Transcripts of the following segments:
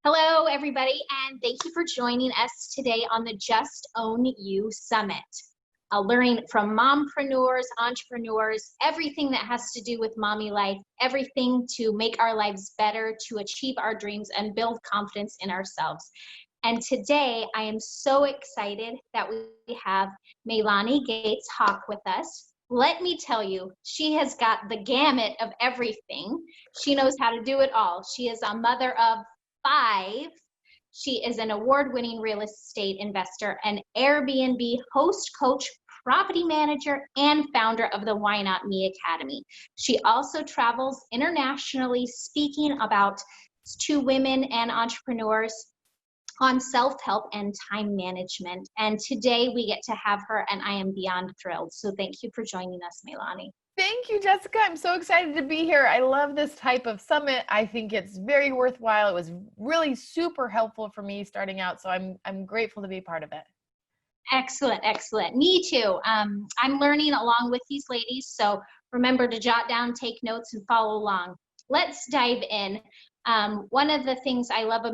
Hello, everybody, and thank you for joining us today on the Just Own You Summit. Learning from mompreneurs, entrepreneurs, everything that has to do with mommy life, everything to make our lives better, to achieve our dreams, and build confidence in ourselves. And today, I am so excited that we have Meilani Gates Hock with us. Let me tell you, she has got the gamut of everything. She knows how to do it all. She is a mother of 5. She is an award-winning real estate investor, an Airbnb host, coach, property manager, and founder of the Why Not Me Academy. She also travels internationally speaking about to women and entrepreneurs on self-help and time management. And today we get to have her, and I am beyond thrilled. So thank you for joining us, Meilani. Thank you, Jessica. I'm so excited to be here. I love this type of summit. I think it's very worthwhile. It was really super helpful for me starting out, so I'm grateful to be part of it. Excellent, excellent. Me too. I'm learning along with these ladies, so remember to jot down, take notes, and follow along. Let's dive in. One of the things I love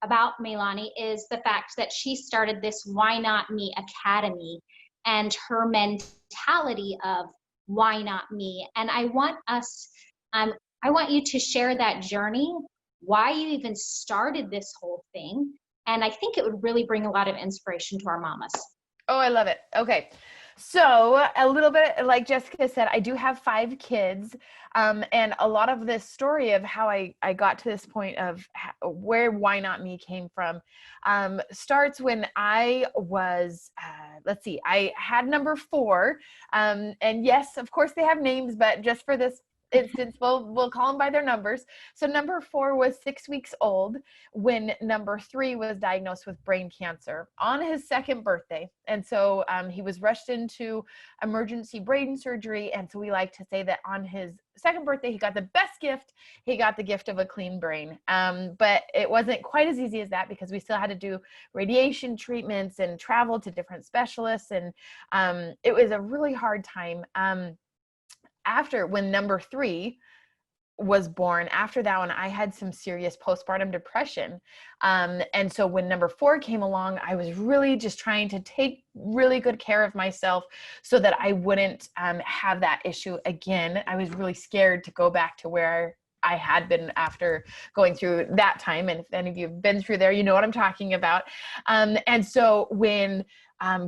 about Meilani is the fact that she started this Why Not Me Academy and her mentality of why not me? And I want you to share that journey, why you even started this whole thing. And I think it would really bring a lot of inspiration to our mamas. Oh, I love it. Okay. So a little bit like Jessica said, I do have 5 kids. And a lot of this story of how I got to this point of where Why Not Me came from starts when I was, I had number 4. And yes, of course they have names, but just for this instance, we'll call them by their numbers. So number 4 was 6 weeks old when number 3 was diagnosed with brain cancer on his 2nd birthday. And so he was rushed into emergency brain surgery. And so we like to say that on his 2nd birthday, he got the best gift. He got the gift of a clean brain. But it wasn't quite as easy as that because we still had to do radiation treatments and travel to different specialists. And it was a really hard time. When number 3 was born, after that one, I had some serious postpartum depression. And so when number 4 came along, I was really just trying to take really good care of myself so that I wouldn't have that issue again. I was really scared to go back to where I had been after going through that time. And if any of you have been through there, you know what I'm talking about. And so when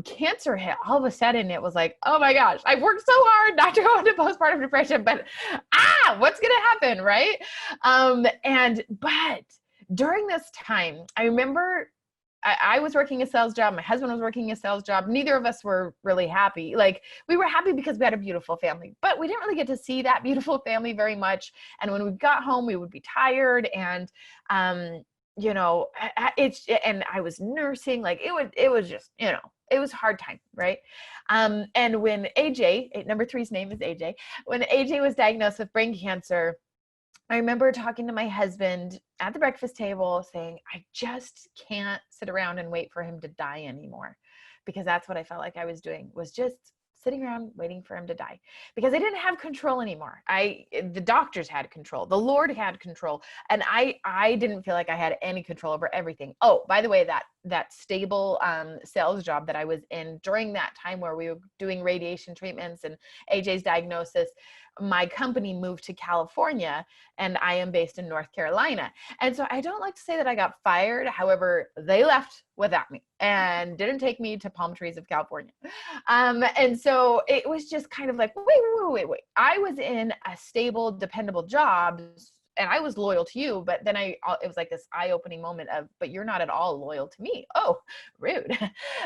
cancer hit, all of a sudden it was like, oh my gosh, I worked so hard not to go into postpartum depression, but what's going to happen, right? But during this time, I remember I was working a sales job. My husband was working a sales job. Neither of us were really happy. Like, we were happy because we had a beautiful family, but we didn't really get to see that beautiful family very much. And when we got home, we would be tired and, and I was nursing, like it was just, it was a hard time. Right. And when AJ, number 3's name is AJ, when AJ was diagnosed with brain cancer, I remember talking to my husband at the breakfast table saying, I just can't sit around and wait for him to die anymore, because that's what I felt like I was doing, was just sitting around waiting for him to die, because I didn't have control anymore. The doctors had control. The Lord had control. And I didn't feel like I had any control over everything. Oh, by the way, that stable sales job that I was in during that time where we were doing radiation treatments and AJ's diagnosis, my company moved to California and I am based in North Carolina. And so I don't like to say that I got fired. However, they left without me and didn't take me to palm trees of California. And so it was just kind of like, wait. I was in a stable, dependable job and I was loyal to you, but then it was like this eye-opening moment of, but you're not at all loyal to me. Oh, rude.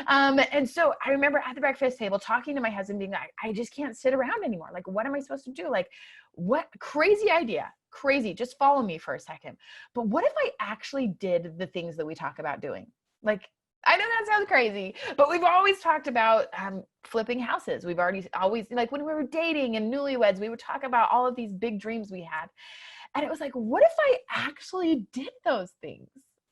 And so I remember at the breakfast table talking to my husband being like, I just can't sit around anymore. Like, what am I supposed to do? Like, what crazy idea, crazy, just follow me for a second. But what if I actually did the things that we talk about doing? Like, I know that sounds crazy, but we've always talked about flipping houses. We've always, like when we were dating and newlyweds, we would talk about all of these big dreams we had. And it was like, what if I actually did those things?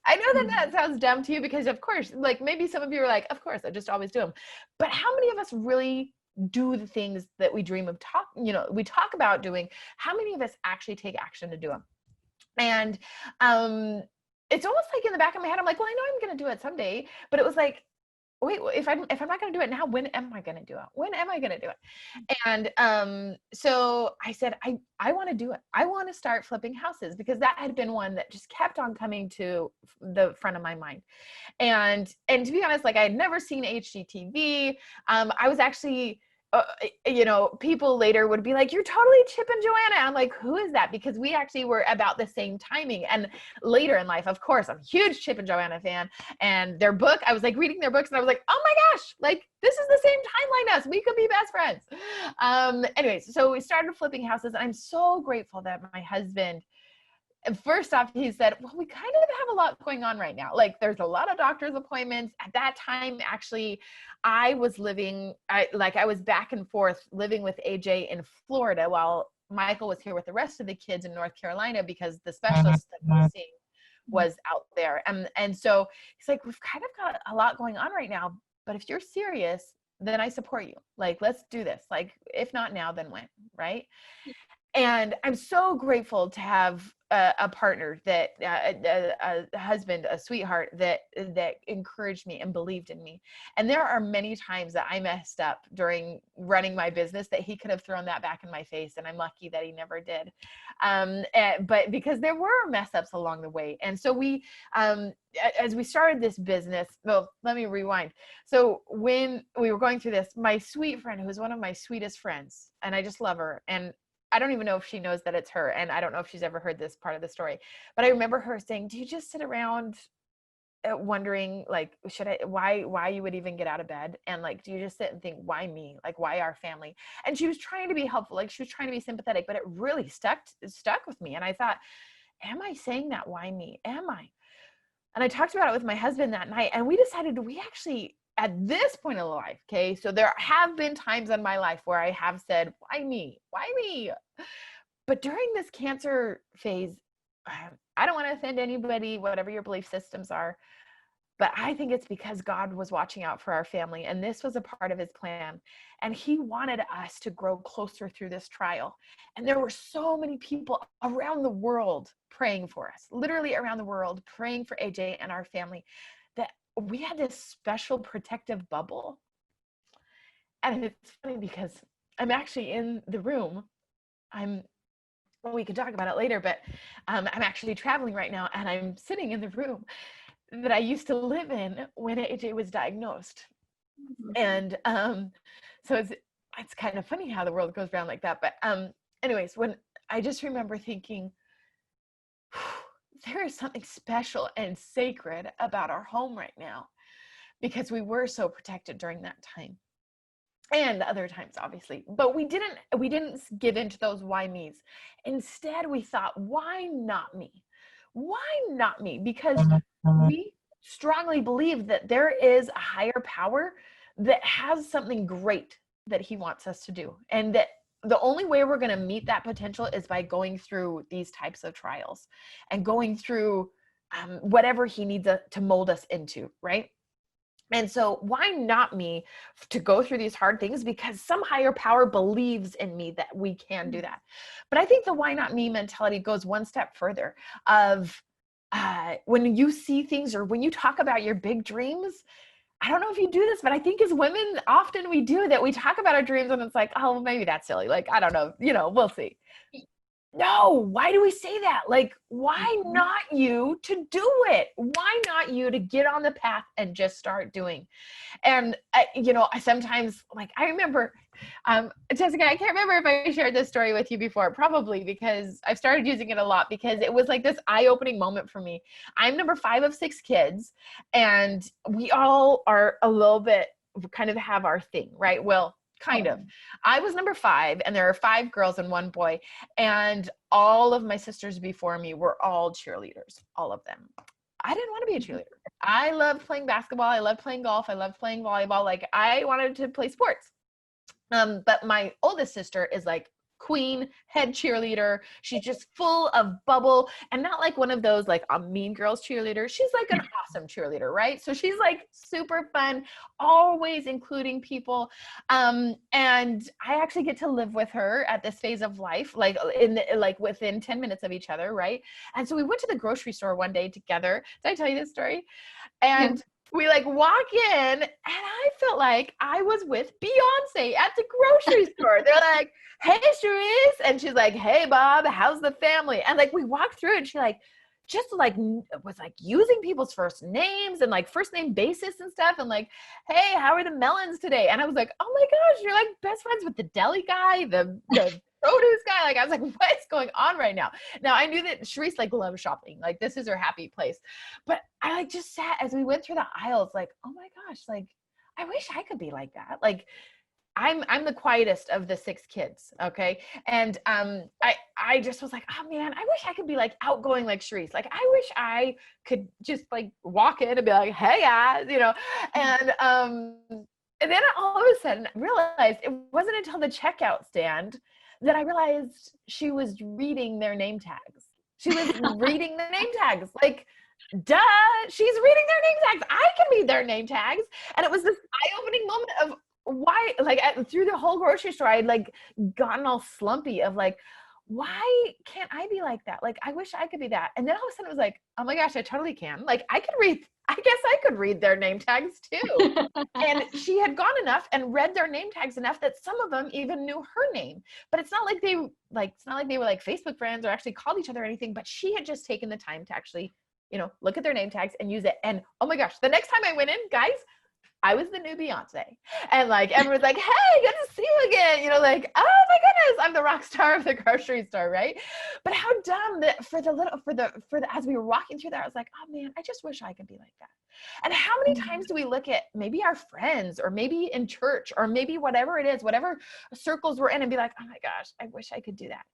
I know that sounds dumb to you because, of course, like maybe some of you are like, of course, I just always do them. But how many of us really do the things that we dream of we talk about doing? How many of us actually take action to do them? And it's almost like in the back of my head, I'm like, well, I know I'm going to do it someday, but it was like, wait, if I'm not going to do it now, when am I going to do it? When am I going to do it? And so I said, I want to do it. I want to start flipping houses, because that had been one that just kept on coming to the front of my mind. And to be honest, like, I had never seen HGTV. I was actually, people later would be like, you're totally Chip and Joanna. I'm like, who is that? Because we actually were about the same timing. And later in life, of course, I'm a huge Chip and Joanna fan. And their book, I was like reading their books and I was like, oh my gosh, like, this is the same timeline as we could be best friends. Anyways, so we started flipping houses, and I'm so grateful that my husband, first off, he said, well, we kind of have a lot going on right now. Like, there's a lot of doctor's appointments. At that time, actually, I was I was back and forth living with AJ in Florida while Michael was here with the rest of the kids in North Carolina, because the specialist that I was seeing was out there. And so he's like, we've kind of got a lot going on right now, but if you're serious, then I support you. Like, let's do this. Like, if not now, then when, right? And I'm so grateful to have a partner that, a husband, a sweetheart that encouraged me and believed in me. And there are many times that I messed up during running my business that he could have thrown that back in my face, and I'm lucky that he never did. But because there were mess ups along the way. And so we, as we started this business, well, let me rewind. So when we were going through this, my sweet friend, who is one of my sweetest friends, and I just love her, and I don't even know if she knows that it's her, and I don't know if she's ever heard this part of the story, but I remember her saying, do you just sit around wondering, like, why you would even get out of bed? And like, do you just sit and think, why me? Like, why our family? And she was trying to be helpful. Like, she was trying to be sympathetic, but it really stuck with me. And I thought, am I saying that? Why me? Am I? And I talked about it with my husband that night, and we decided, we actually, at this point in life, okay, so there have been times in my life where I have said, why me? Why me? But during this cancer phase, I don't want to offend anybody, whatever your belief systems are, but I think it's because God was watching out for our family, and this was a part of his plan. And he wanted us to grow closer through this trial. And there were so many people around the world praying for us, literally around the world, praying for AJ and our family, that we had this special protective bubble. And it's funny because I'm actually in the room. We could talk about it later, but I'm actually traveling right now, and I'm sitting in the room that I used to live in when AJ was diagnosed. And so it's kind of funny how the world goes around like that. But anyways, when I just remember thinking, there is something special and sacred about our home right now, because we were so protected during that time. And other times, obviously, but we didn't give into those why me's. Instead, we thought, why not me? Why not me? Because we strongly believe that there is a higher power that has something great that he wants us to do, and that the only way we're going to meet that potential is by going through these types of trials and going through whatever he needs to mold us into, right? And so why not me to go through these hard things? Because some higher power believes in me that we can do that. But I think the why not me mentality goes one step further of when you see things, or when you talk about your big dreams. I don't know if you do this, but I think as women, often we do that. We talk about our dreams and it's like, oh, maybe that's silly. Like, I don't know, we'll see. No, why do we say that? Like, why not you to do it? Why not you to get on the path and just start doing? And I sometimes, like, I remember, Jessica, I can't remember if I shared this story with you before, probably, because I've started using it a lot, because it was like this eye-opening moment for me. I'm number 5 of 6 kids, and we all are a little bit, kind of have our thing, right? Well, kind of. I was number 5, and there are 5 girls and 1 boy, and all of my sisters before me were all cheerleaders, all of them. I didn't want to be a cheerleader. I loved playing basketball. I loved playing golf. I loved playing volleyball. Like, I wanted to play sports. But my oldest sister is like queen, head cheerleader. She's just full of bubble, and not like one of those like a mean girls cheerleader. She's like an awesome cheerleader, right? So she's like super fun, always including people. And I actually get to live with her at this phase of life, like within 10 minutes of each other, right? And so we went to the grocery store one day together. Did I tell you this story? And we like walk in, and I felt like I was with Beyonce at the grocery store. They're like, "Hey, Charisse," and she's like, "Hey, Bob, how's the family?" And like we walked through, and she like just like was like using people's first names and like first name basis and stuff, and like, "Hey, how are the melons today?" And I was like, "Oh my gosh, you're like best friends with the deli guy, the produce guy." Like I was like, "What is going on right now?" Now I knew that Charisse like loves shopping. Like this is her happy place. But I like just sat as we went through the aisles, like, oh my gosh, like I wish I could be like that. Like I'm the quietest of the 6 kids, okay? And I just was like, oh man, I wish I could be like outgoing like Charisse. Like I wish I could just like walk in and be like, "Hey guys," you know. And then all of a sudden I realized it wasn't until the checkout stand that I realized she was reading their name tags. She was reading the name tags. Like, duh, she's reading their name tags. I can read their name tags. And it was this eye-opening moment of why, like through the whole grocery store, I'd like gotten all slumpy of like, why can't I be like that? Like, I wish I could be that. And then all of a sudden it was like, oh my gosh, I totally can. Like I guess I could read their name tags too. And she had gone enough and read their name tags enough that some of them even knew her name. But it's not like they were like Facebook friends or actually called each other or anything, but she had just taken the time to actually, look at their name tags and use it. And oh my gosh, the next time I went in, guys, I was the new Beyonce. And like everyone's like, "Hey, good to see you again." Like, oh my goodness, I'm the rock star of the grocery store, right? But how dumb that as we were walking through there, I was like, oh man, I just wish I could be like that. And how many times do we look at maybe our friends or maybe in church or maybe whatever it is, whatever circles we're in, and be like, oh my gosh, I wish I could do that.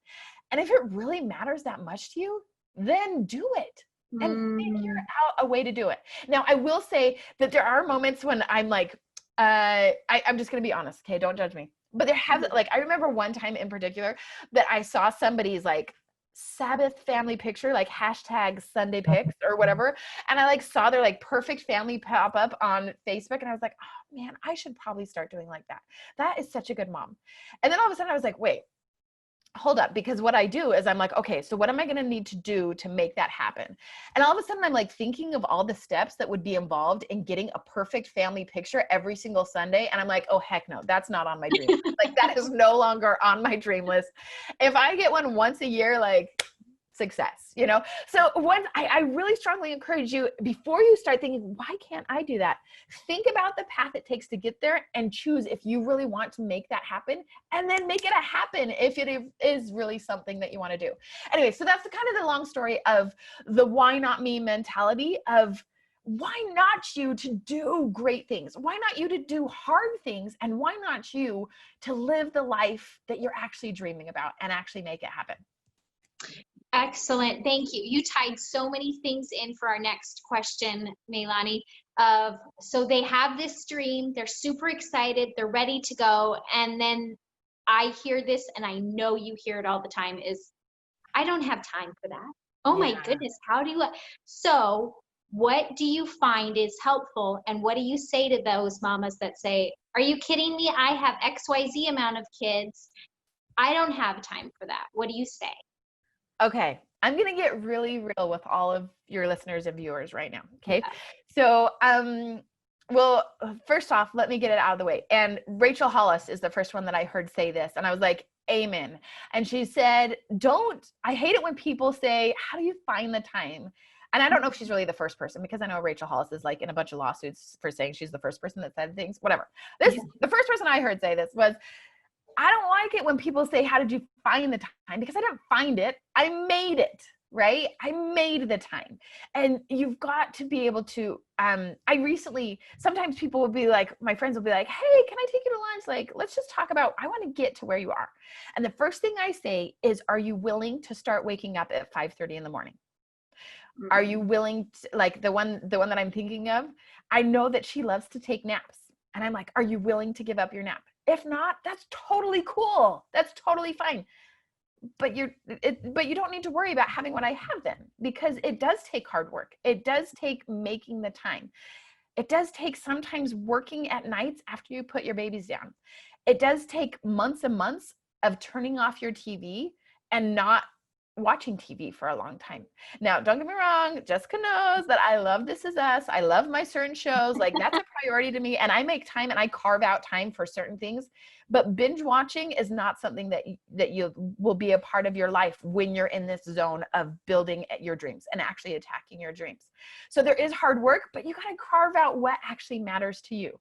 And if it really matters that much to you, then do it. And figure out a way to do it. Now, I will say that there are moments when I'm like, I'm just going to be honest. Okay. Don't judge me. But I remember one time in particular that I saw somebody's like Sabbath family picture, like hashtag Sunday pics or whatever. And I like saw their like perfect family pop up on Facebook. And I was like, oh man, I should probably start doing like that. That is such a good mom. And then all of a sudden I was like, wait, hold up, because what I do is I'm like, okay, so what am I going to need to do to make that happen? And all of a sudden I'm like thinking of all the steps that would be involved in getting a perfect family picture every single Sunday. And I'm like, oh heck no, that's not on my dream list. Like that is no longer on my dream list. If I get one once a year, like success, So I really strongly encourage you, before you start thinking, why can't I do that? Think about the path it takes to get there and choose if you really want to make that happen, and then make it happen if it is really something that you want to do. Anyway, so that's kind of the long story of the why not me mentality of why not you to do great things? Why not you to do hard things? And why not you to live the life that you're actually dreaming about and actually make it happen? Excellent. Thank you. You tied so many things in for our next question, Meilani. So they have this dream, they're super excited, they're ready to go. And then I hear this, and I know you hear it all the time, is, I don't have time for that. Oh my goodness. So what do you find is helpful? And what do you say to those mamas that say, are you kidding me? I have XYZ amount of kids. I don't have time for that. What do you say? Okay, I'm going to get really real with all of your listeners and viewers right now. Okay. Yeah. So, well, first off, let me get it out of the way. And Rachel Hollis is the first one that I heard say this. And I was like, amen. And she said, I hate it when people say, how do you find the time? And I don't know if she's really the first person, because I know Rachel Hollis is like in a bunch of lawsuits for saying she's the first person that said things, whatever. The first person I heard say this was, I don't like it when people say, how did you find the time? Because I didn't find it. I made it, right? I made the time. And you've got to be able to, sometimes people will be like, my friends will be like, hey, can I take you to lunch? Like, let's just talk about, I want to get to where you are. And the first thing I say is, are you willing to start waking up at 5:30 in the morning? Mm-hmm. Are you willing to, like the one that I'm thinking of, I know that she loves to take naps. And I'm like, are you willing to give up your nap? If not, that's totally cool. That's totally fine. But you don't need to worry about having what I have then, because it does take hard work. It does take making the time. It does take sometimes working at nights after you put your babies down. It does take months and months of turning off your TV and not watching TV for a long time. Now, don't get me wrong, Jessica knows that I love This Is Us. I love my certain shows. Like, that's a priority to me, and I make time and I carve out time for certain things. But binge watching is not something that you will be a part of your life when you're in this zone of building your dreams and actually attacking your dreams. So there is hard work, but you got to carve out what actually matters to you.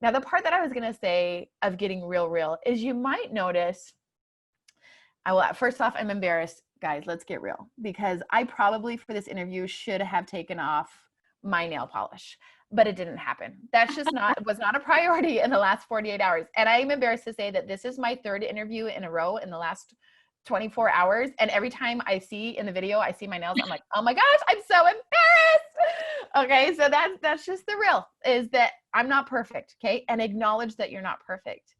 Now, the part that I was going to say of getting real is you might notice, first off, I'm embarrassed. Guys, let's get real, because I probably for this interview should have taken off my nail polish, but it didn't happen. That's just was not a priority in the last 48 hours. And I'm embarrassed to say that this is my third interview in a row in the last 24 hours. And every time I see in the video, I see my nails, I'm like, oh my gosh, I'm so embarrassed. Okay. So that's just the real, is that I'm not perfect. Okay. And acknowledge that you're not perfect.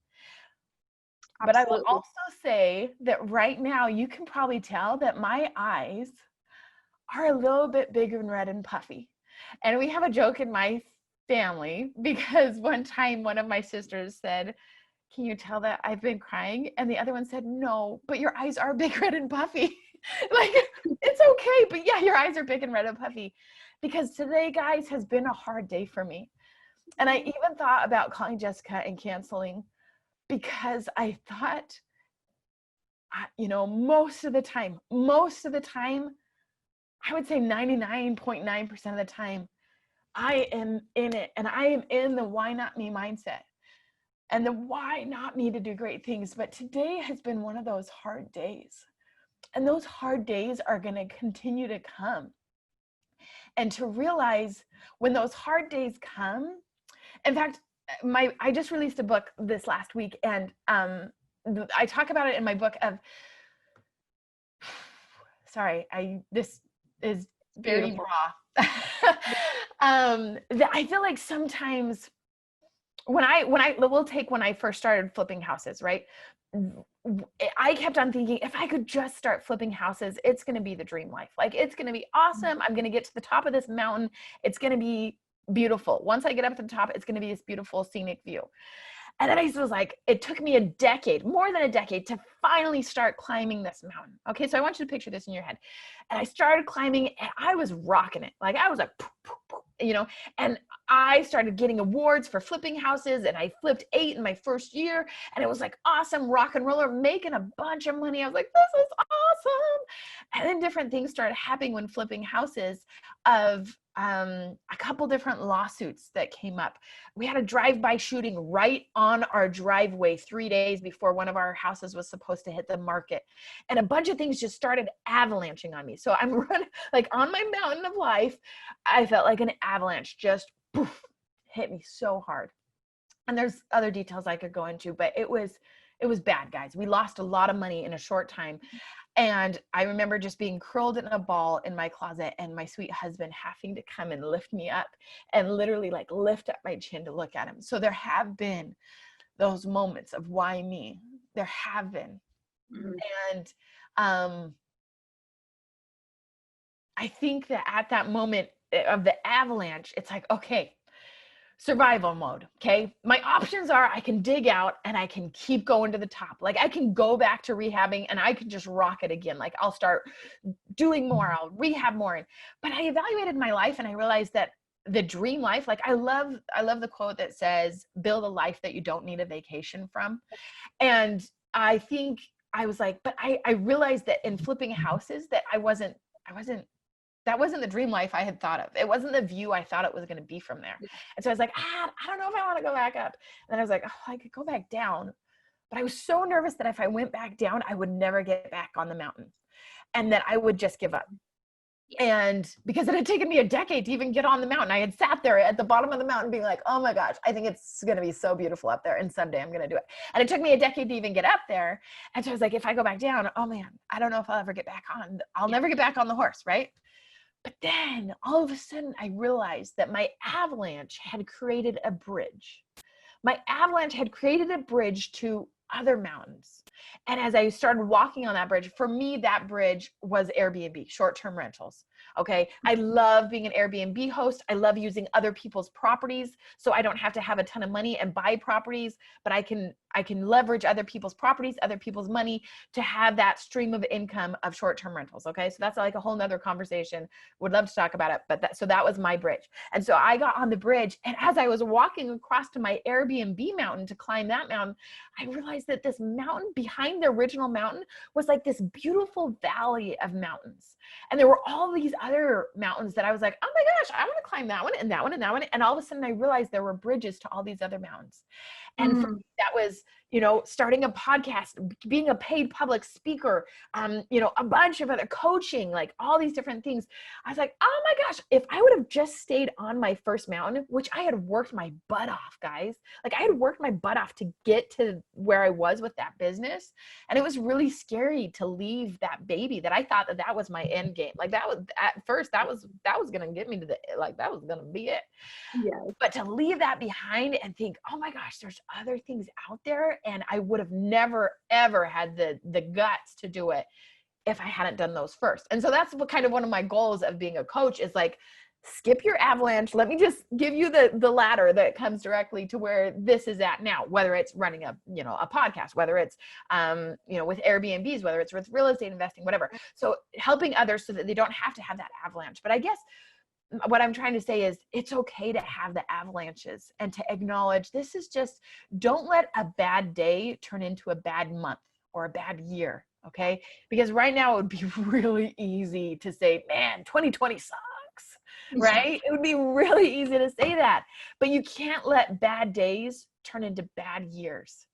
But I will also say that right now you can probably tell that my eyes are a little bit bigger and red and puffy. And we have a joke in my family, because one time one of my sisters said, can you tell that I've been crying? And the other one said, no, but your eyes are big, red, and puffy. Like, it's okay, but yeah, your eyes are big and red and puffy. Because today, guys, has been a hard day for me. And I even thought about calling Jessica and canceling, because I thought, most of the time, I would say 99.9% of the time, I am in it, and I am in the why not me mindset and the why not me to do great things. But today has been one of those hard days, and those hard days are going to continue to come. And to realize when those hard days come, in fact, I just released a book this last week, and I talk about it in my book of, this is very raw. I feel like sometimes when I first started flipping houses, right? I kept on thinking, if I could just start flipping houses, it's going to be the dream life. Like, it's going to be awesome. I'm going to get to the top of this mountain. It's going to be beautiful. Once I get up to the top, it's going to be this beautiful scenic view. And then I was like, it took me more than a decade to finally start climbing this mountain. Okay. So I want you to picture this in your head. And I started climbing, and I was rocking it. Like, I was like, poof, poof, poof, and I started getting awards for flipping houses, and I flipped 8 in my first year, and it was like awesome, rock and roller, making a bunch of money. I was like, this is awesome. And then different things started happening when flipping houses, of a couple different lawsuits that came up. We had a drive-by shooting right on our driveway 3 days before one of our houses was supposed to hit the market. And a bunch of things just started avalanching on me. So I'm running, like, on my mountain of life, I felt like an avalanche just poof, hit me so hard. And there's other details I could go into, but it was bad, guys. We lost a lot of money in a short time. And I remember just being curled in a ball in my closet, and my sweet husband having to come and lift me up and literally like lift up my chin to look at him. So there have been those moments of why me. There have been. Mm-hmm. And I think that at that moment of the avalanche, it's like, okay, survival mode. Okay. My options are, I can dig out and I can keep going to the top. Like, I can go back to rehabbing and I can just rock it again. Like, I'll start doing more, I'll rehab more. But I evaluated my life, and I realized that the dream life, like, I love the quote that says, build a life that you don't need a vacation from. And I think I was like, but I realized that in flipping houses that that wasn't the dream life I had thought of. It wasn't the view I thought it was going to be from there. And so I was like, I don't know if I want to go back up. And then I was like, oh, I could go back down. But I was so nervous that if I went back down, I would never get back on the mountain, and that I would just give up. And because it had taken me a decade to even get on the mountain, I had sat there at the bottom of the mountain being like, oh my gosh, I think it's going to be so beautiful up there, and someday I'm going to do it. And it took me a decade to even get up there. And so I was like, if I go back down, oh man, I don't know if I'll ever get back on. I'll never get back on the horse, right? But then all of a sudden I realized that my avalanche had created a bridge. my avalanche had created a bridge to other mountains. And as I started walking on that bridge, for me, that bridge was Airbnb, short-term rentals. Okay. I love being an Airbnb host. I love using other people's properties. So I don't have to have a ton of money and buy properties, but I can leverage other people's properties, other people's money to have that stream of income of short-term rentals. Okay. So that's like a whole nother conversation. Would love to talk about it. But so that was my bridge. And so I got on the bridge, and as I was walking across to my Airbnb mountain to climb that mountain, I realized that this mountain behind the original mountain was like this beautiful valley of mountains. And there were all these other mountains that I was like, oh my gosh, I want to climb that one and that one and that one. And all of a sudden I realized there were bridges to all these other mountains. And for me, that was, starting a podcast, being a paid public speaker, a bunch of other coaching, like all these different things. I was like, oh my gosh, if I would have just stayed on my first mountain, which I had worked my butt off, guys, like I had worked my butt off to get to where I was with that business. And it was really scary to leave that baby that I thought that was my end game. Like that was at first, that was going to get me to that was going to be it. Yeah. But to leave that behind and think, oh my gosh, there's other things out there. And I would have never, ever had the guts to do it if I hadn't done those first. And so that's what kind of one of my goals of being a coach is like, skip your avalanche. Let me just give you the ladder that comes directly to where this is at now, whether it's running a podcast, whether it's, with Airbnbs, whether it's with real estate investing, whatever. So helping others so that they don't have to have that avalanche. But I guess what I'm trying to say is it's okay to have the avalanches and to acknowledge this is just, don't let a bad day turn into a bad month or a bad year. Okay. Because right now it would be really easy to say, man, 2020 sucks, right? It would be really easy to say that, but you can't let bad days turn into bad years.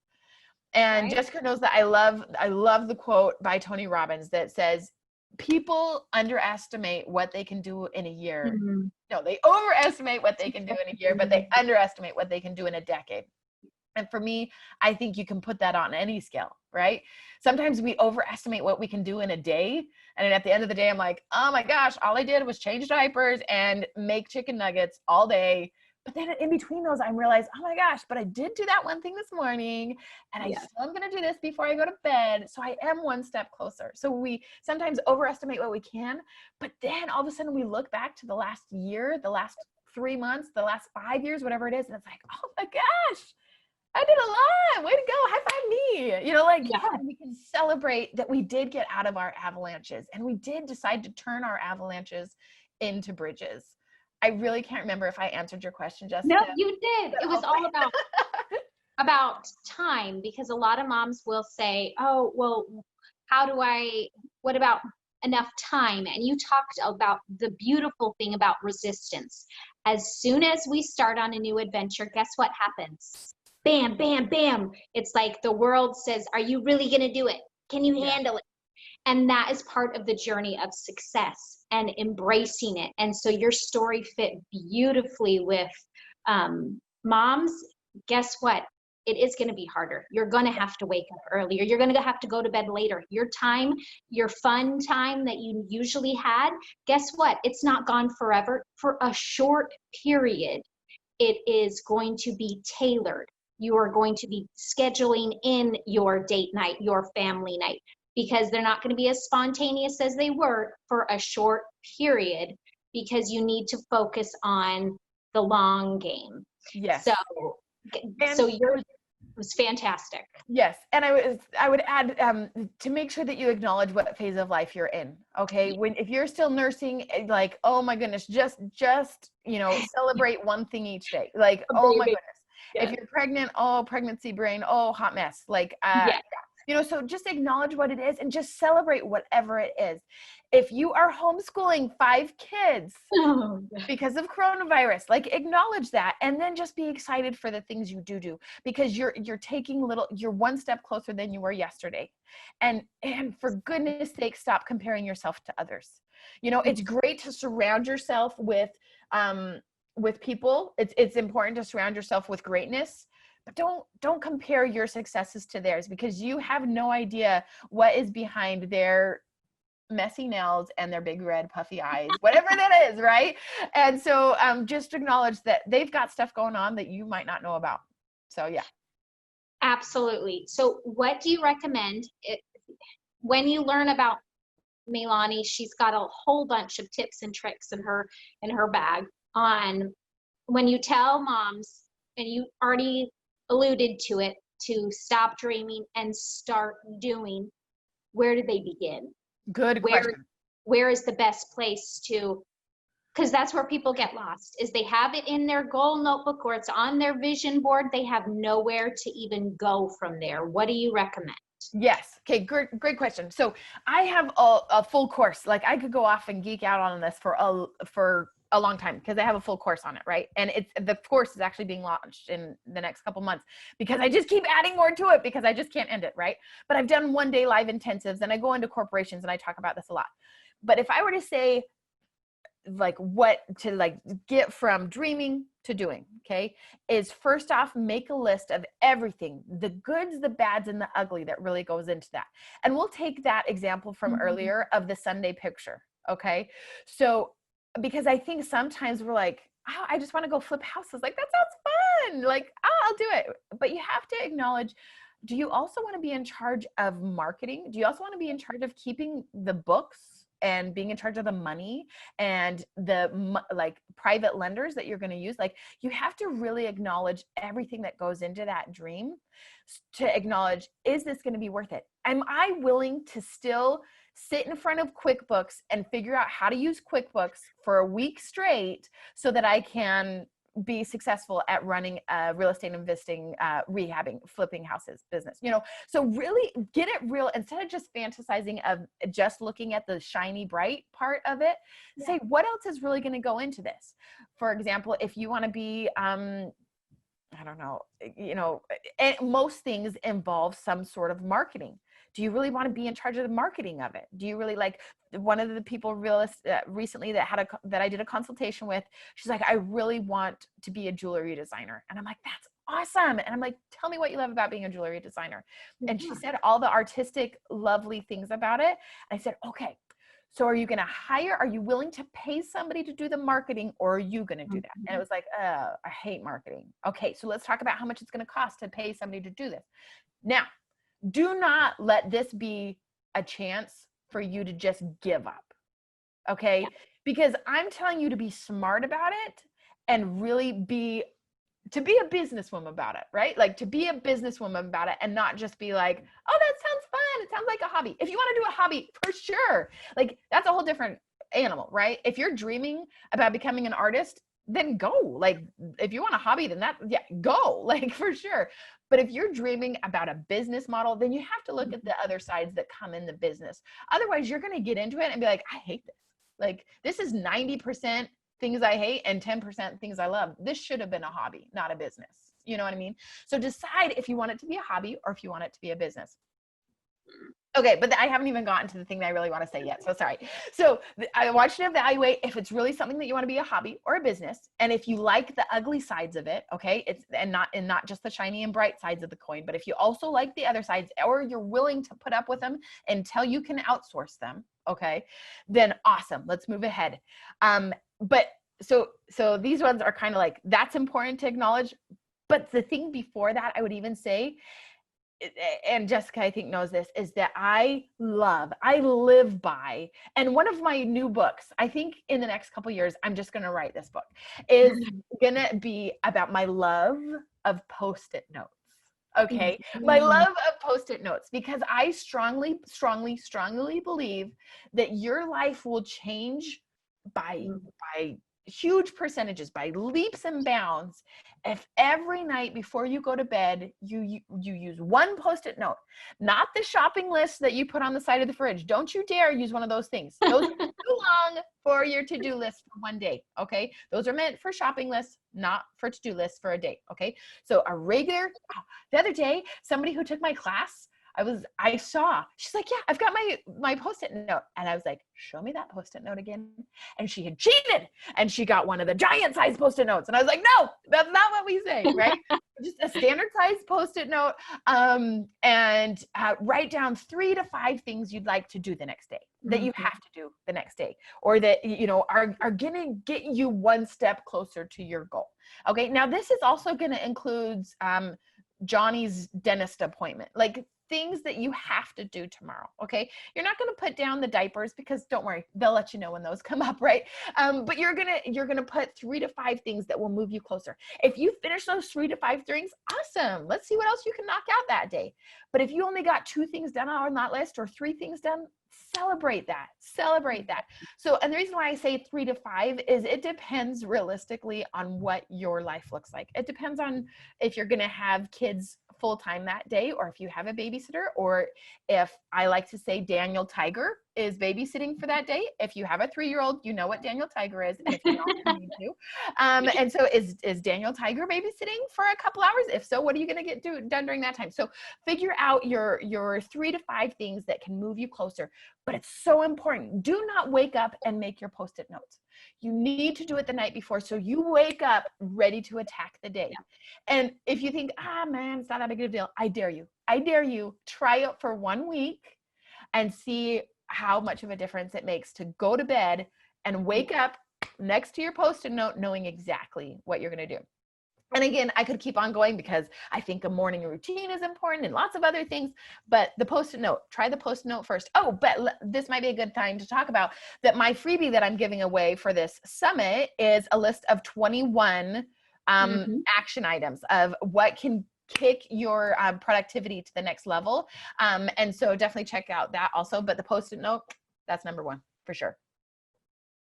And right? Jessica knows that I love the quote by Tony Robbins that says, people underestimate what they can do in a year. Mm-hmm. No, they overestimate what they can do in a year, but they underestimate what they can do in a decade. And for me, I think you can put that on any scale, right? Sometimes we overestimate what we can do in a day. And at the end of the day, I'm like, oh my gosh, all I did was change diapers and make chicken nuggets all day. But then in between those, I realized, oh my gosh, but I did do that one thing this morning, and I still am going to do this before I go to bed. So I am one step closer. So we sometimes overestimate what we can, but then all of a sudden we look back to the last year, the last 3 months, the last 5 years, whatever it is. And it's like, oh my gosh, I did a lot. Way to go. High five me. And we can celebrate that we did get out of our avalanches and we did decide to turn our avalanches into bridges. I really can't remember if I answered your question, Jessica. No, you did. It was all about time, because a lot of moms will say, oh, well, what about enough time? And you talked about the beautiful thing about resistance. As soon as we start on a new adventure, guess what happens? Bam, bam, bam. It's like the world says, are you really going to do it? Can you handle it? And that is part of the journey of success and embracing it. And so your story fit beautifully with moms. Guess what? It is going to be harder. You're going to have to wake up earlier. You're going to have to go to bed later. Your time, your fun time that you usually had, guess what? It's not gone forever. For a short period, it is going to be tailored. You are going to be scheduling in your date night, your family night, because they're not going to be as spontaneous as they were for a short period, because you need to focus on the long game. Yes. So yours was fantastic. Yes. And I would add to make sure that you acknowledge what phase of life you're in. Okay. If you're still nursing, like, oh my goodness, just celebrate one thing each day. Like, oh my goodness. Yes. If you're pregnant, oh, pregnancy brain, oh, hot mess. Like, so just acknowledge what it is and just celebrate whatever it is. If you are homeschooling 5 kids because of coronavirus, like acknowledge that, and then just be excited for the things you do, because you're you're one step closer than you were yesterday. And for goodness sake, stop comparing yourself to others. It's great to surround yourself with people. It's important to surround yourself with greatness. But don't compare your successes to theirs, because you have no idea what is behind their messy nails and their big red puffy eyes, whatever that is, right? And so just acknowledge that they've got stuff going on that you might not know about. So yeah. Absolutely. So what do you recommend when you learn about Meilani? She's got a whole bunch of tips and tricks in her bag on when you tell moms, and you already alluded to it, to stop dreaming and start doing. Where do they begin? Good Where question. where is the best place to, because that's where people get lost, is they have it in their goal notebook or it's on their vision board. They have nowhere to even go from there. What do you recommend? Yes. Okay. Great question. So I have a full course. Like I could go off and geek out on this for a long time because I have a full course on it. Right. And the course is actually being launched in the next couple months because I just keep adding more to it because I just can't end it. Right. But I've done 1-day live intensives and I go into corporations and I talk about this a lot. But if I were to say like what to like get from dreaming to doing, okay, is first off, make a list of everything, the goods, the bads, and the ugly that really goes into that. And we'll take that example from earlier of the Sunday picture, okay? So because I think sometimes we're like, oh, I just want to go flip houses. Like, that sounds fun. Like, oh, I'll do it. But you have to acknowledge, do you also want to be in charge of marketing? Do you also want to be in charge of keeping the books and being in charge of the money and the like private lenders that you're going to use? Like, you have to really acknowledge everything that goes into that dream to acknowledge, is this going to be worth it? Am I willing to still sit in front of QuickBooks and figure out how to use QuickBooks for a week straight so that I can be successful at running a real estate investing, rehabbing, flipping houses business, you know? So really get it real instead of just fantasizing of just looking at the shiny, bright part of it. Yeah. Say, what else is really going to go into this? For example, if you want to be, I don't know, you know, most things involve some sort of marketing. Do you really want to be in charge of the marketing of it? Do you really, like, one of the people recently that I did a consultation with, she's like, I really want to be a jewelry designer. And I'm like, that's awesome. And I'm like, tell me what you love about being a jewelry designer. And she said all the artistic, lovely things about it. I said, okay, so are you going to hire, are you willing to pay somebody to do the marketing, or are you going to do that? And it was like, I hate marketing. Okay, so let's talk about how much it's going to cost to pay somebody to do this. Now, do not let this be a chance for you to just give up. Okay? Yeah. Because I'm telling you to be smart about it and really be a businesswoman about it, right? Like, to be a businesswoman about it and not just be like, oh, that sounds fun. It sounds like a hobby. If you want to do a hobby, for sure. Like, that's a whole different animal, right? If you're dreaming about becoming an artist, then go. Like, if you want a hobby, then go, like, for sure. But if you're dreaming about a business model, then you have to look at the other sides that come in the business. Otherwise, you're going to get into it and be like, I hate this. Like, this is 90% things I hate and 10% things I love. This should have been a hobby, not a business. You know what I mean? So decide if you want it to be a hobby or if you want it to be a business. Okay, but I haven't even gotten to the thing that I really want to say yet. So sorry. So I want you to evaluate if it's really something that you want to be a hobby or a business. And if you like the ugly sides of it, okay, and not just the shiny and bright sides of the coin, but if you also like the other sides, or you're willing to put up with them until you can outsource them, okay, then awesome. Let's move ahead. But so these ones are kind of like, that's important to acknowledge. But the thing before that, I would even say, and Jessica, I think, knows this, is that I live by, and one of my new books, I think in the next couple of years, I'm just going to write this book, is going to be about my love of Post-it notes. Okay. My love of Post-it notes, because I strongly, strongly, strongly believe that your life will change by huge percentages, by leaps and bounds, if every night before you go to bed, you use one Post-it note, not the shopping list that you put on the side of the fridge. Don't you dare use one of those things. Those are too long for your to-do list for one day. Okay. Those are meant for shopping lists, not for to-do lists for a day. Okay. So a regular, the other day, somebody who took my class, I saw, she's like, yeah, I've got my Post-it note. And I was like, show me that Post-it note again. And she had cheated and she got one of the giant size Post-it notes. And I was like, no, that's not what we say, right? Just a standard size Post-it note. And write down 3 to 5 things you'd like to do the next day. that you have to do the next day, or that, you know, are going to get you one step closer to your goal. Okay. Now this is also going to include Johnny's dentist appointment, like things that you have to do tomorrow. Okay. You're not going to put down the diapers, because don't worry, they'll let you know when those come up. Right. But you're going to put 3 to 5 things that will move you closer. If you finish those 3 to 5 things, awesome. Let's see what else you can knock out that day. But if you only got 2 things done on that list, or 3 things done, celebrate that. So, and the reason why I say 3 to 5 is it depends realistically on what your life looks like. It depends on if you're going to have kids full time that day, or if you have a babysitter, or if, I like to say, Daniel Tiger is babysitting for that day. If you have a 3-year-old, you know what Daniel Tiger is, and if you don't, you need to. And so is Daniel Tiger babysitting for a couple hours? If so, what are you going to get done during that time? So figure out your 3 to 5 things that can move you closer. But it's so important. Do not wake up and make your Post-it notes. You need to do it the night before, so you wake up ready to attack the day. Yeah. And if you think, man, it's not that big of a deal, I dare you, try it for 1 week and see how much of a difference it makes to go to bed and wake up next to your Post-it note knowing exactly what you're going to do. And again, I could keep on going, because I think a morning routine is important and lots of other things, but the Post-it note, try the Post-it note first. Oh, but this might be a good time to talk about that. My freebie that I'm giving away for this summit is a list of 21 action items of what can kick your productivity to the next level. And so definitely check out that also. But the Post-it note, that's number 1 for sure.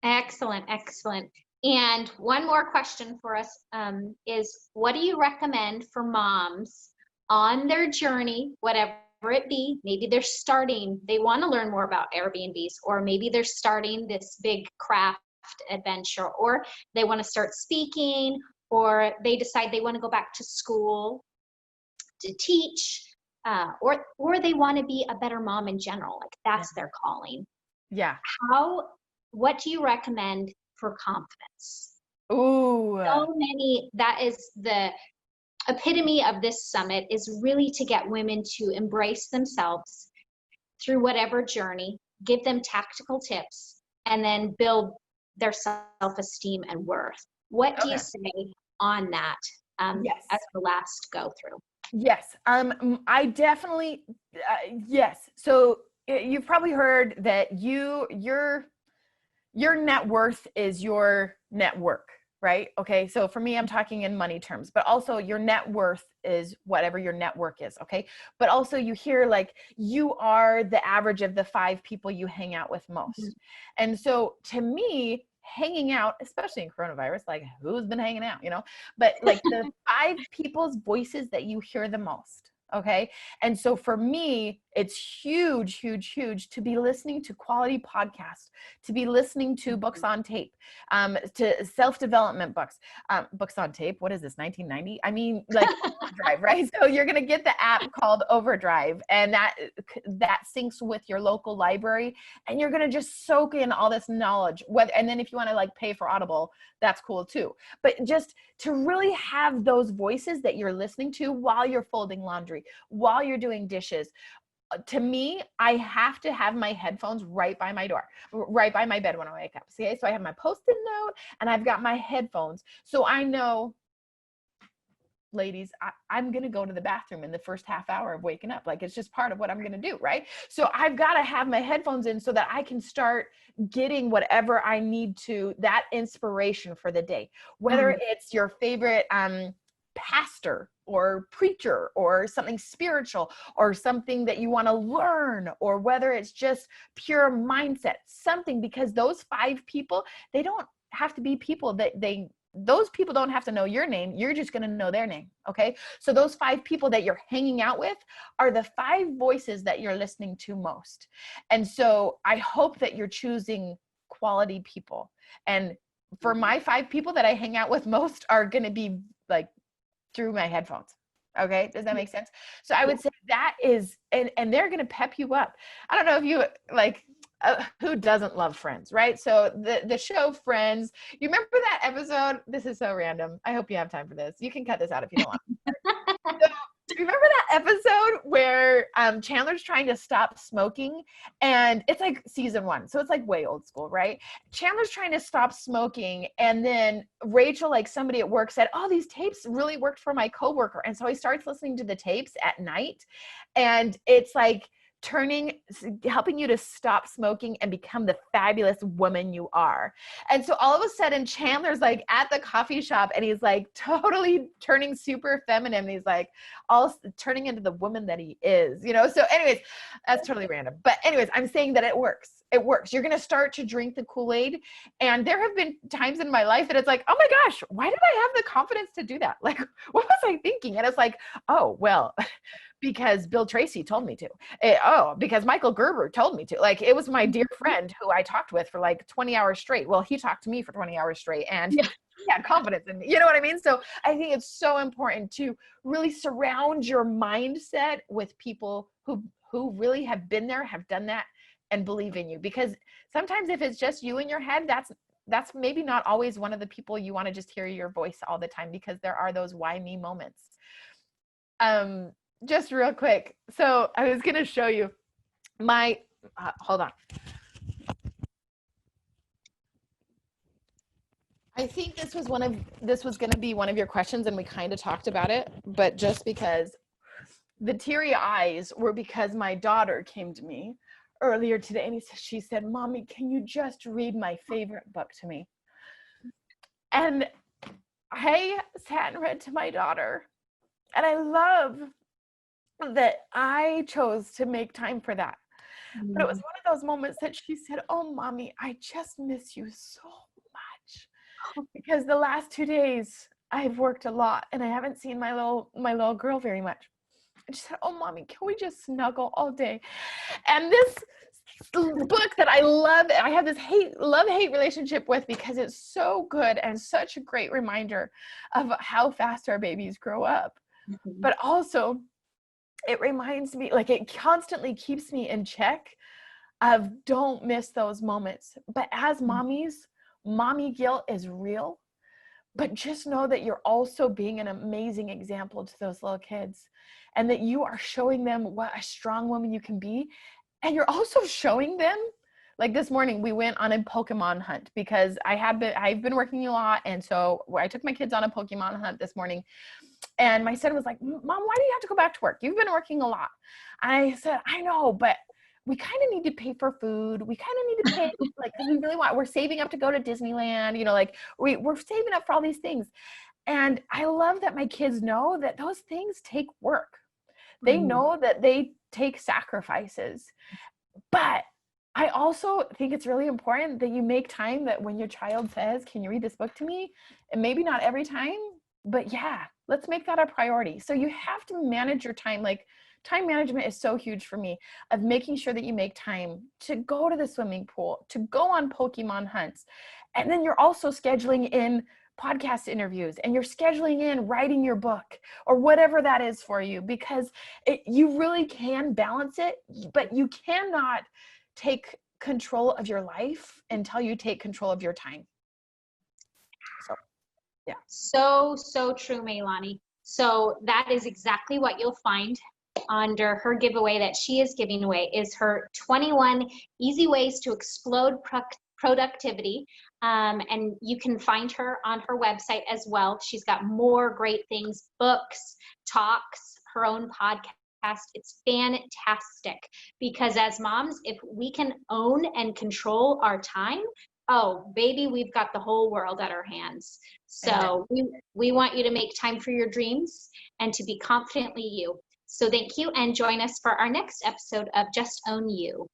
Excellent. And one more question for us is, what do you recommend for moms on their journey, whatever it be? Maybe they want to learn more about Airbnbs, or maybe they're starting this big craft adventure, or they want to start speaking, or they decide they want to go back to school to teach, or they want to be a better mom in general, like that's their calling. Yeah. What do you recommend for confidence? Ooh. So many, that is the epitome of this summit, is really to get women to embrace themselves through whatever journey, give them tactical tips, and then build their self-esteem and worth. What do you say on that Yes. as the last go through? Yes. I definitely, yes. So you've probably heard that your net worth is your network, right? Okay. So for me, I'm talking in money terms, but also your net worth is whatever your network is. Okay. But also you hear like you are the average of the 5 people you hang out with most. Mm-hmm. And so to me, hanging out, especially in coronavirus, like who's been hanging out, you know, but like the 5 people's voices that you hear the most. Okay. And so for me, it's huge to be listening to quality podcasts, to be listening to books on tape, to self-development books, books on tape. What is this, 1990? I mean, like Overdrive, right? So you're going to get the app called Overdrive, and that syncs with your local library, and you're going to just soak in all this knowledge. And then if you want to like pay for Audible, that's cool too. But just to really have those voices that you're listening to while you're folding laundry, while you're doing dishes. To me, I have to have my headphones right by my door, right by my bed when I wake up. See, so I have my Post-it note and I've got my headphones. So I know, ladies, I'm going to go to the bathroom in the first half hour of waking up. Like it's just part of what I'm going to do. Right. So I've got to have my headphones in so that I can start getting whatever I need to, that inspiration for the day, whether it's your favorite, pastor or preacher or something spiritual or something that you want to learn, or whether it's just pure mindset, something, because those 5 people, they don't have to be people that those people don't have to know your name. You're just going to know their name. Okay. So those 5 people that you're hanging out with are the 5 voices that you're listening to most. And so I hope that you're choosing quality people. And for my 5 people that I hang out with most are going to be like through my headphones. Okay. Does that make sense? So I would say that is, and they're going to pep you up. I don't know if you like, who doesn't love Friends, right? So the show Friends, you remember that episode? This is so random. I hope you have time for this. You can cut this out if you don't want. So remember that episode where Chandler's trying to stop smoking, and it's like season 1, so it's like way old school, right? Chandler's trying to stop smoking, and then Rachel, like somebody at work said, oh, these tapes really worked for my coworker, and so he starts listening to the tapes at night, and it's like helping you to stop smoking and become the fabulous woman you are. And so all of a sudden Chandler's like at the coffee shop, and he's like totally turning super feminine. And he's like all turning into the woman that he is, you know? So anyways, that's totally random. But anyways, I'm saying that it works. It works. You're going to start to drink the Kool-Aid. And there have been times in my life that it's like, oh my gosh, why did I have the confidence to do that? Like, what was I thinking? And it's like, oh, well, because Bill Tracy told me to. Because Michael Gerber told me to. Like, it was my dear friend who I talked with for like 20 hours straight. Well, he talked to me for 20 hours straight, and he had confidence in me. You know what I mean? So I think it's so important to really surround your mindset with people who really have been there, have done that, and believe in you. Because sometimes if it's just you in your head, that's maybe not always one of the people you want to just hear your voice all the time, because there are those why me moments. Just real quick. So I was going to show you my, hold on. I think this was going to be one of your questions, and we kind of talked about it, but just because the teary eyes were because my daughter came to me earlier today, and she said, Mommy, can you just read my favorite book to me? And I sat and read to my daughter, and I love that I chose to make time for that. But it was one of those moments that she said, oh, Mommy, I just miss you so much, because the last 2 days I've worked a lot and I haven't seen my little girl very much. And she said, oh, Mommy, can we just snuggle all day? And this book that I love, I have this love-hate relationship with, because it's so good and such a great reminder of how fast our babies grow up. But also, it reminds me, like, it constantly keeps me in check of don't miss those moments. But as mommies, mommy guilt is real, but just know that you're also being an amazing example to those little kids, and that you are showing them what a strong woman you can be. And you're also showing them, like this morning we went on a Pokemon hunt, because I've been working a lot. And so I took my kids on a Pokemon hunt this morning. And my son was like, Mom, why do you have to go back to work? You've been working a lot. And I said, I know, but we kind of need to pay for food. We kind of need to pay, like, because we really we're saving up to go to Disneyland, you know, like we're saving up for all these things. And I love that my kids know that those things take work. They know that they take sacrifices. But I also think it's really important that you make time, that when your child says, can you read this book to me? And maybe not every time, but yeah, let's make that a priority. So you have to manage your time. Like, time management is so huge for me, of making sure that you make time to go to the swimming pool, to go on Pokemon hunts. And then you're also scheduling in podcast interviews, and you're scheduling in writing your book, or whatever that is for you, because you really can balance it, but you cannot take control of your life until you take control of your time. So, yeah. So true, Meilani. So that is exactly what you'll find under her giveaway that she is giving away, is her 21 easy ways to explode productivity. And you can find her on her website as well. She's got more great things, books, talks, her own podcast. It's fantastic, because as moms, if we can own and control our time, oh baby, we've got the whole world at our hands. So we want you to make time for your dreams and to be confidently you. So thank you, and join us for our next episode of Just Own You.